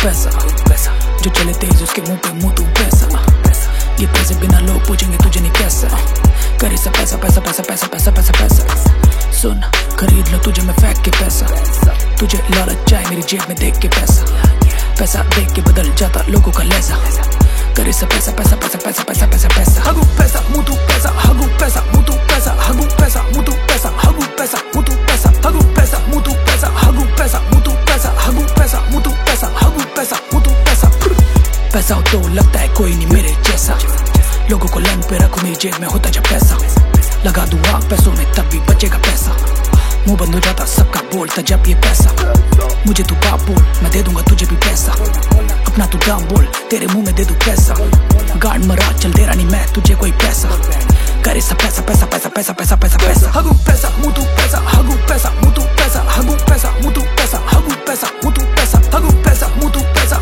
पैसा, जो चले तेज उसके मुंह पे मुंह तू पैसा। ये पैसे बिना लोग पूछेंगे तुझे नहीं कैसा। करे सब पैसा पैसा पैसा पैसा पैसा पैसा पैसा। सुन खरीद लो तुझे मैं फेंक के पैसा। तुझे लालच चाहे मेरी जेब में देख के पैसा। पैसा देख के बदल जाता लोगों का लहजा। करे सब पैसा पैसा पैसा पैसा पैसा पैसा पैसा। हगू पैसा मुतू पैसा, हगू पैसा मुतू पैसा, हगू पैसा मुतू पैसा, हगू पैसा मुतू पैसा, हगू पैसा मुतू पैसा, हगू पैसा मुतू पैसा, हगू पैसा मुतू पैसा, हगू पैसा मुतू पैसा। पैसा हो तो लगता है कोई नहीं मेरे जैसा। लोगों को लाइन पे रखो मेरी जेब में होता जब पैसा। लगा दूं आग पैसों में तब भी बचेगा पैसा। मुंह बंद हो जाता सबका बोलता जब ये पैसा। मुझे तू बाप बोल मैं दे दूंगा तुझे भी पैसा। अपना तू दाम बोल तेरे मुंह में दे दूं पैसा। गार्ड मरा चल दे रहा नहीं मैं तुझे कोई पैसा। करे सब पैसा पैसा पैसा पैसा पैसा पैसा पैसा। हगू पैसा मुतू पैसा, हगू पैसा मुतू पैसा, हगू पैसा मुतू पैसा, हगू पैसा मुतू पैसा, हगू पैसा मुतू पैसा।